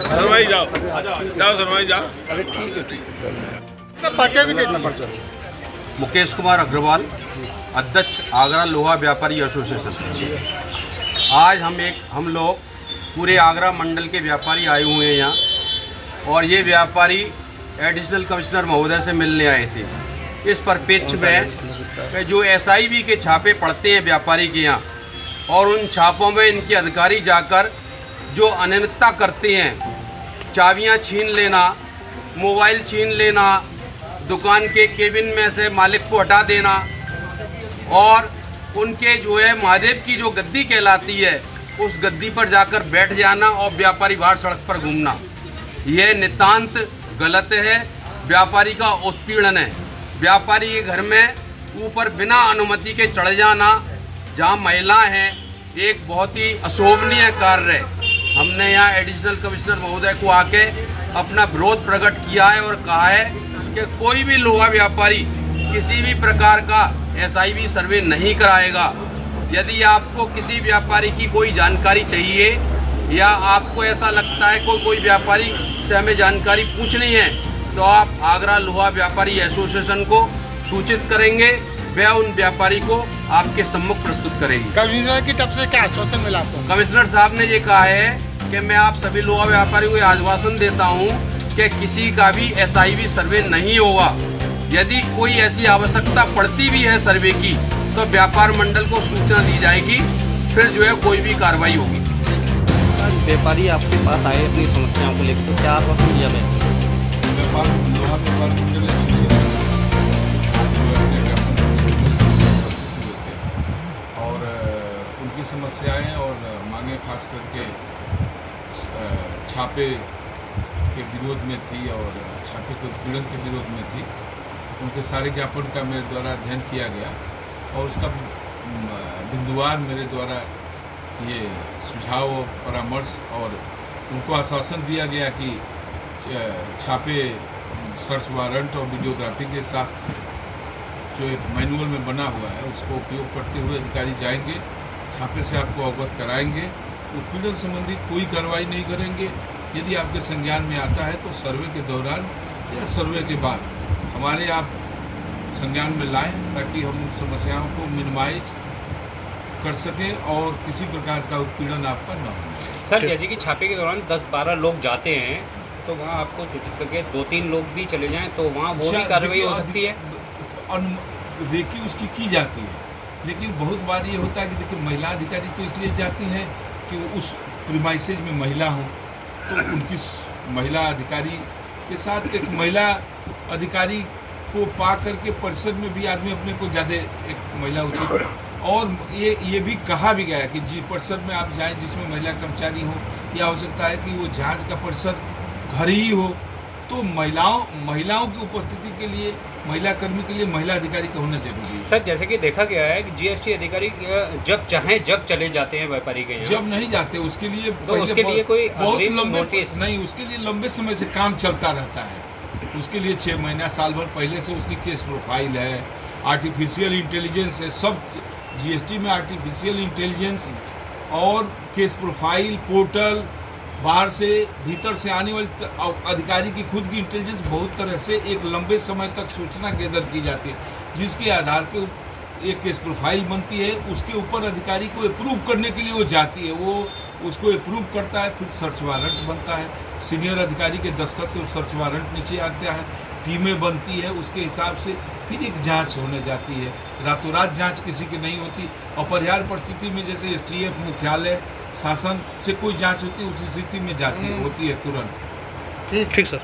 सरवाई जाओ सरवाई जाओ। पर्चा भी देखना पड़ता है। मुकेश कुमार अग्रवाल, अध्यक्ष आगरा लोहा व्यापारी एसोसिएशन। आज हम लोग पूरे आगरा मंडल के व्यापारी आए हुए हैं यहाँ, और ये व्यापारी एडिशनल कमिश्नर महोदय से मिलने आए थे। इस परिप्रेक्ष्य में जो SIV के छापे पड़ते हैं व्यापारी के यहाँ, और उन छापों में इनके अधिकारी जाकर जो अनियमितता करते हैं, चाबियाँ छीन लेना, मोबाइल छीन लेना, दुकान के केबिन में से मालिक को हटा देना, और उनके जो है महादेव की जो गद्दी कहलाती है उस गद्दी पर जाकर बैठ जाना और व्यापारी बाहर सड़क पर घूमना, यह नितांत गलत है। व्यापारी का उत्पीड़न है। व्यापारी के घर में ऊपर बिना अनुमति के चढ़ जाना, जहाँ महिलाएं हैं, एक बहुत ही अशोभनीय कार्य है। हमने यहाँ एडिशनल कमिश्नर महोदय को आके अपना विरोध प्रकट किया है और कहा है कि कोई भी लोहा व्यापारी किसी भी प्रकार का SIV सर्वे नहीं कराएगा। यदि आपको किसी व्यापारी की कोई जानकारी चाहिए या आपको ऐसा लगता है कोई व्यापारी से हमें जानकारी पूछनी है, तो आप आगरा लोहा व्यापारी एसोसिएशन को सूचित करेंगे, वह उन व्यापारी को आपके सम्मुख प्रस्तुत करेगी। कमिश्नर की तरफ से क्या आश्वासन मिला आपको? कमिश्नर साहब ने ये कहा है कि मैं आप सभी लोहा व्यापारियों को आश्वासन देता हूँ कि किसी का भी SIV सर्वे नहीं होगा। यदि कोई ऐसी आवश्यकता पड़ती भी है सर्वे की, तो व्यापार मंडल को सूचना दी जाएगी, फिर जो है कोई भी कार्रवाई होगी। व्यापारी आपके पास आए अपनी समस्याओं को लेकर, क्या आश्वासन दिया गया? लोहा व्यापार मंडल एसोसिएशन और उनकी समस्याएं और मांगे खास करके छापे के विरोध में थी और छापे के उत्पीड़न के विरोध में थी। उनके सारे ज्ञापन का मेरे द्वारा अध्ययन किया गया और उसका बिंदुवार मेरे द्वारा ये सुझाव और परामर्श और उनको आश्वासन दिया गया कि छापे सर्च वारंट और वीडियोग्राफी के साथ जो एक मैनुअल में बना हुआ है उसको उपयोग करते हुए अधिकारी जाएंगे, छापे से आपको अवगत कराएंगे। उत्पीड़न संबंधी कोई कार्रवाई नहीं करेंगे। यदि आपके संज्ञान में आता है तो सर्वे के दौरान या सर्वे के बाद हमारे आप संज्ञान में लाएं, ताकि हम उन समस्याओं को मिनिमाइज कर सकें और किसी प्रकार का उत्पीड़न आपका न हो। सर, जैसे कि छापे के दौरान 10-12 लोग जाते हैं, तो वहाँ आपको सूचित करके 2-3 लोग भी चले जाएं तो वहाँ वो भी कार्रवाई हो सकती है। रेकी उसकी की जाती है, लेकिन बहुत बार ये होता है कि देखिए महिला अधिकारी तो इसलिए जाती हैं कि उस प्रीमाइसेज में महिला हो, तो उनकी महिला अधिकारी के साथ एक महिला अधिकारी को पा करके परिषद में भी आदमी अपने को ज़्यादा एक महिला उचित, और ये भी कहा भी गया कि जी परिषद में आप जाएं जिसमें महिला कर्मचारी हो, या हो सकता है कि वो जांच का परिषद घर ही हो, तो महिलाओं की उपस्थिति के लिए, महिला कर्मी के लिए महिला अधिकारी का होना जरूरी है। सर, जैसे कि देखा गया है कि GST अधिकारी जब चाहें जब चले जाते हैं व्यापारी के यहाँ, जब नहीं जाते उसके लिए कोई बहुत लंबे नहीं, उसके लिए लंबे समय से काम चलता रहता है। उसके लिए 6 महीना साल भर पहले से उसकी केस प्रोफाइल है, आर्टिफिशियल इंटेलिजेंस है, सब GST में आर्टिफिशियल इंटेलिजेंस और केस प्रोफाइल, पोर्टल, बाहर से भीतर से आने वाले अधिकारी की खुद की इंटेलिजेंस, बहुत तरह से एक लंबे समय तक सूचना गैदर की जाती है, जिसके आधार पे एक केस प्रोफाइल बनती है। उसके ऊपर अधिकारी को अप्रूव करने के लिए वो जाती है, वो उसको अप्रूव करता है, फिर सर्च वारंट बनता है, सीनियर अधिकारी के दस्तखत से वो सर्च वारंट नीचे आता है, टीमें बनती है, उसके हिसाब से फिर एक जांच होने जाती है। रातों रात जांच किसी की नहीं होती। अपरिहार्य परिस्थिति में जैसे STF मुख्यालय शासन से कोई जांच होती है, उसी स्थिति में जाती है, होती है तुरंत। ठीक सर।